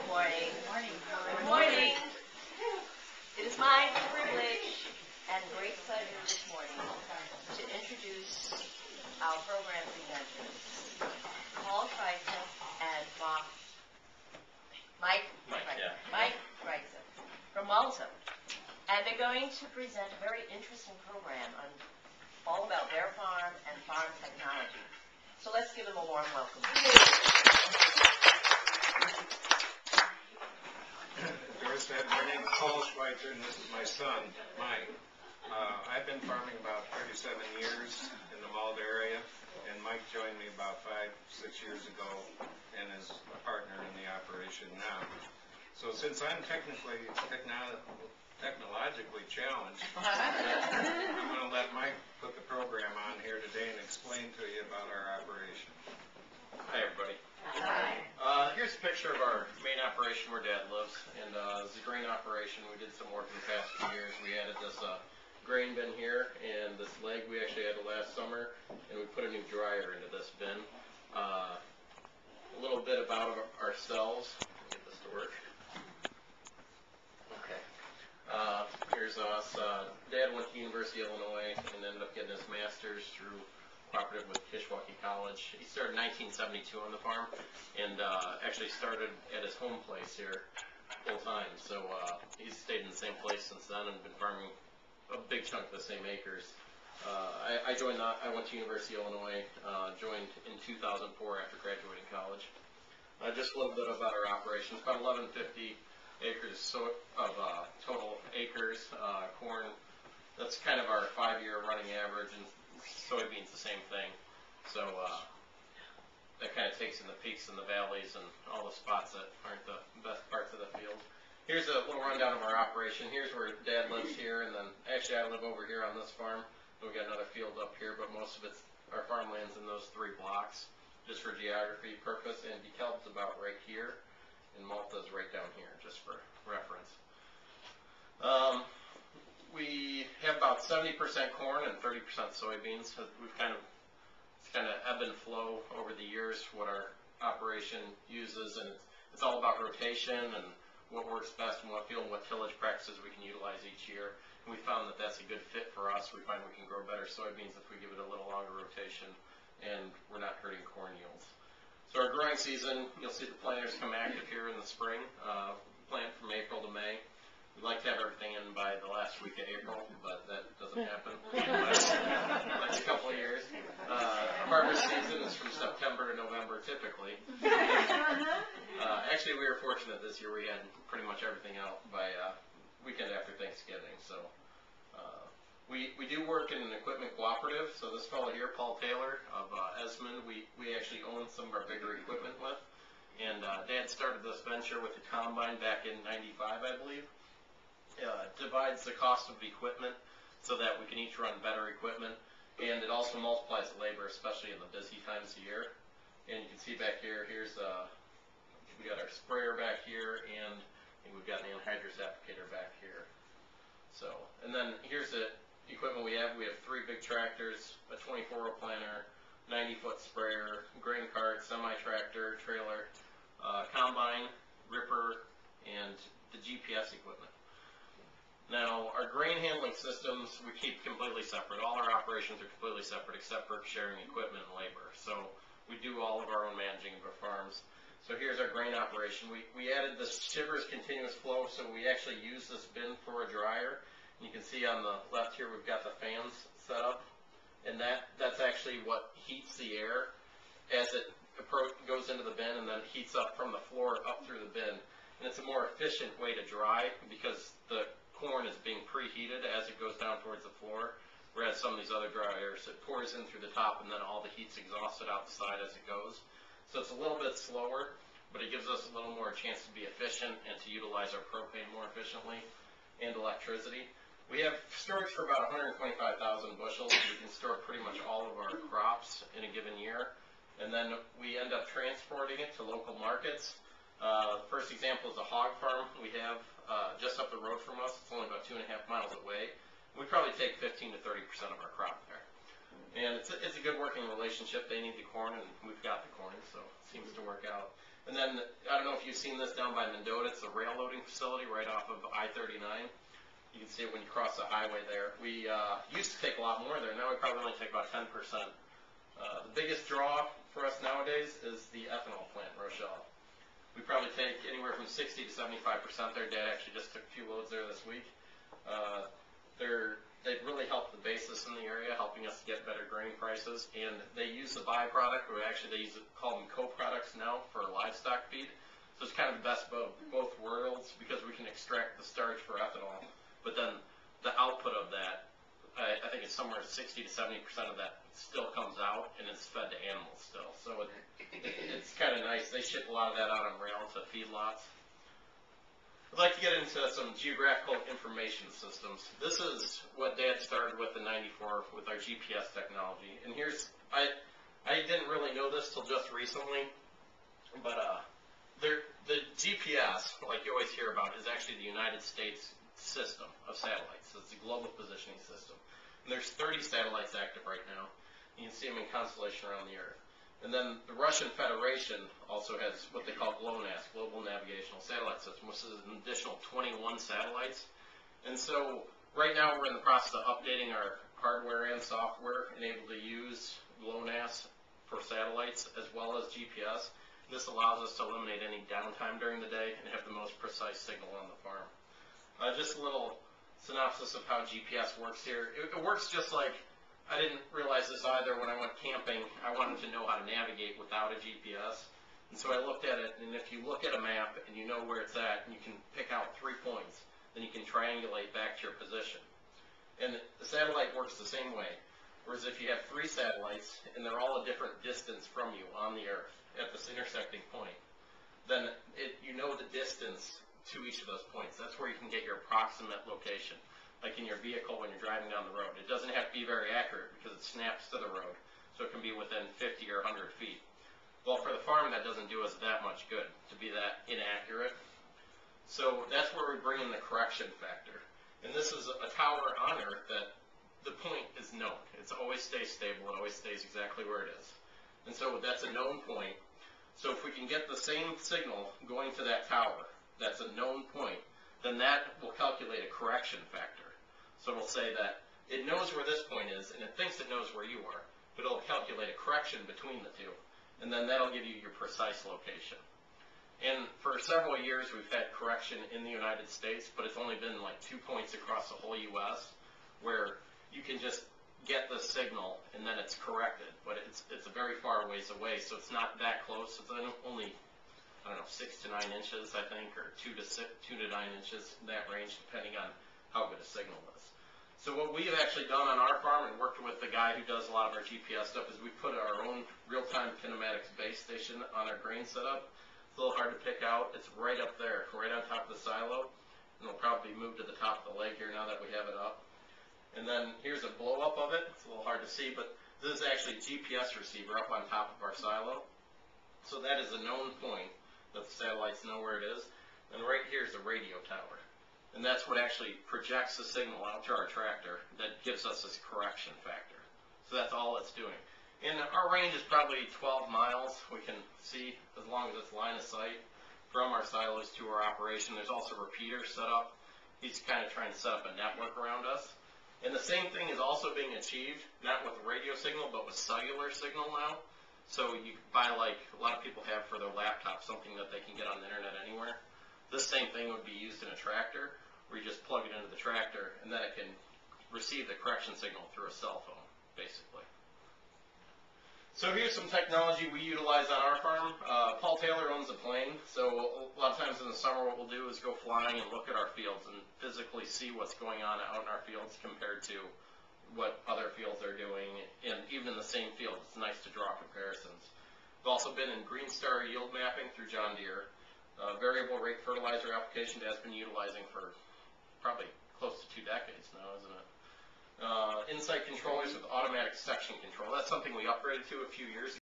morning. Good morning. It is my privilege and great pleasure this morning to introduce our program presenters, Paul Kreitzer and Mike Kreitzer from Malta. And they're going to present a very interesting program on all about their farm and farm technology. So let's give them a warm welcome. My name is Paul Schweitzer, and this is my son, Mike. I've been farming about 37 years in the Malta area, and Mike joined me about 5-6 years ago and is a partner in the operation now. So since I'm technologically challenged, I'm going to let Mike put the program on here today and explain to you about our operation. Hi, everybody. Hi. Here's a picture of our main operation where Dad lives, and it's a grain operation. We did some work in the past few years. We added this grain bin here, and this leg we actually added last summer, and we put a new dryer into this bin. A little bit about ourselves. Let me get this to work. Okay. Here's us. Dad went to University of Illinois and ended up getting his master's through cooperative with Kishwaukee College. He started in 1972 on the farm, and actually started at his home place here full time. So he's stayed in the same place since then and been farming a big chunk of the same acres. I went to University of Illinois, joined in 2004 after graduating college. Just a little bit about our operations. About 1150 acres of total acres. Corn, that's kind of our 5-year running average, and soybeans the same thing. So that kind of takes in the peaks and the valleys and all the spots that aren't the best parts of the field. Here's a little rundown of our operation. Here's where Dad lives here, and then actually I live over here on this farm. We've got another field up here, but most of it's our farmland's in those 3 blocks, just for geography purpose. And DeKalb's about right here, and Malta's right down here, just for reference. We have about 70% corn and 30% soybeans. It's kind of ebb and flow over the years what our operation uses, and it's all about rotation and what works best in what field and what tillage practices we can utilize each year. And we found that that's a good fit for us. We find we can grow better soybeans if we give it a little longer rotation, and we're not hurting corn yields. So our growing season, you'll see the planters come active here in the spring. Plant from April to May. We'd like to have everything in by the last week of April, but that doesn't happen unless a couple of years. Harvest season is from September to November typically. Actually, we were fortunate this year. We had pretty much everything out by weekend after Thanksgiving. So we do work in an equipment cooperative. So this fellow here, Paul Taylor of Esmond, we actually own some of our bigger equipment with. And Dad started this venture with the combine back in '95, I believe. Divides the cost of the equipment so that we can each run better equipment, and it also multiplies the labor, especially in the busy times of year. And you can see back here, we got our sprayer back here, and we've got an anhydrous applicator back here. So, and then here's the equipment we have. We have 3 big tractors, a 24-row planter, 90-foot sprayer, grain cart, semi-tractor, trailer, combine, ripper, and the GPS equipment. Now, our grain handling systems, we keep completely separate. All our operations are completely separate except for sharing equipment and labor. So we do all of our own managing of our farms. So here's our grain operation. We added this Shivers continuous flow, so we actually use this bin for a dryer. And you can see on the left here we've got the fans set up, and that's actually what heats the air as it goes into the bin, and then heats up from the floor up through the bin. And it's a more efficient way to dry because the corn is being preheated as it goes down towards the floor, whereas some of these other dryers, it pours in through the top and then all the heat's exhausted out the side as it goes. So it's a little bit slower, but it gives us a little more chance to be efficient and to utilize our propane more efficiently and electricity. We have storage for about 125,000 bushels. We can store pretty much all of our crops in a given year, and then we end up transporting it to local markets. First example is a hog farm we have just up the road from us. It's only about 2.5 miles away. We probably take 15 to 30% of our crop there. And it's a good working relationship. They need the corn, and we've got the corn, so it seems to work out. And then, I don't know if you've seen this down by Mendota, it's a rail loading facility right off of I-39. You can see it when you cross the highway there. We used to take a lot more there, now we probably only take about 10%. The biggest draw for us nowadays is the ethanol plant in Rochelle. We probably take anywhere from 60 to 75% there. Dad actually just took a few loads there this week. They've really helped the basis in the area, helping us get better grain prices. And they use the byproduct, or actually they call them co-products now for livestock feed. So it's kind of the best of both worlds because we can extract the starch for ethanol. But then the output of that, I think it's somewhere 60 to 70% of that still comes out and it's fed to animals still. So it's kind of nice. They ship a lot of that out on rail to feedlots. I'd like to get into some geographical information systems. This is what Dad started with in '94 with our GPS technology. And here's, I didn't really know this till just recently, but the GPS, like you always hear about, is actually the United States system of satellites. So it's the global positioning system. And there's 30 satellites active right now. You can see them in constellation around the Earth. And then the Russian Federation also has what they call GLONASS, Global Navigational Satellite System, which is an additional 21 satellites. And so right now we're in the process of updating our hardware and software and able to use GLONASS for satellites as well as GPS. This allows us to eliminate any downtime during the day and have the most precise signal on the farm. Just a little synopsis of how GPS works here. It works just like, I didn't realize this either when I went camping. I wanted to know how to navigate without a GPS. And so I looked at it, and if you look at a map and you know where it's at, and you can pick out 3 points, then you can triangulate back to your position. And the satellite works the same way. Whereas if you have 3 satellites, and they're all a different distance from you on the Earth at this intersecting point, then you know the distance to each of those points. That's where you can get your approximate location. Like in your vehicle when you're driving down the road. It doesn't have to be very accurate because it snaps to the road, so it can be within 50 or 100 feet. Well, for the farm, that doesn't do us that much good to be that inaccurate. So that's where we bring in the correction factor. And this is a tower on Earth that the point is known. It always stays stable. It always stays exactly where it is. And so that's a known point. So if we can get the same signal going to that tower, that's a known point, then that will calculate a correction factor. So it'll say that it knows where this point is, and it thinks it knows where you are, but it'll calculate a correction between the two, and then that'll give you your precise location. And for several years, we've had correction in the United States, but it's only been like 2 points across the whole U.S., where you can just get the signal, and then it's corrected, but it's a very far ways away, so it's not that close. It's only, I don't know, 6 to 9 inches, I think, or 2 to 9 inches, in that range, depending on how good a signal is. So what we have actually done on our farm and worked with the guy who does a lot of our GPS stuff is we put our own real-time kinematics base station on our grain setup. It's a little hard to pick out. It's right up there, right on top of the silo, and it'll probably move to the top of the leg here now that we have it up. And then here's a blow-up of it. It's a little hard to see, but this is actually a GPS receiver up on top of our silo. So that is a known point that the satellites know where it is. And right here is a radio tower. And that's what actually projects the signal out to our tractor that gives us this correction factor. So that's all it's doing. And our range is probably 12 miles. We can see as long as it's line of sight from our silos to our operation. There's also repeaters set up. He's kind of trying to set up a network around us. And the same thing is also being achieved, not with radio signal, but with cellular signal now. So you buy, like a lot of people have for their laptop, something that they can get on the internet anywhere. This same thing would be used in a tractor, where you just plug it into the tractor, and then it can receive the correction signal through a cell phone, basically. So here's some technology we utilize on our farm. Paul Taylor owns a plane, so a lot of times in the summer what we'll do is go flying and look at our fields and physically see what's going on out in our fields compared to what other fields are doing, and even in the same field, it's nice to draw comparisons. We've also been in Green Star yield mapping through John Deere. Variable rate fertilizer application that's been utilizing for probably close to 2 decades now, isn't it? Insight controllers with automatic section control. That's something we upgraded to a few years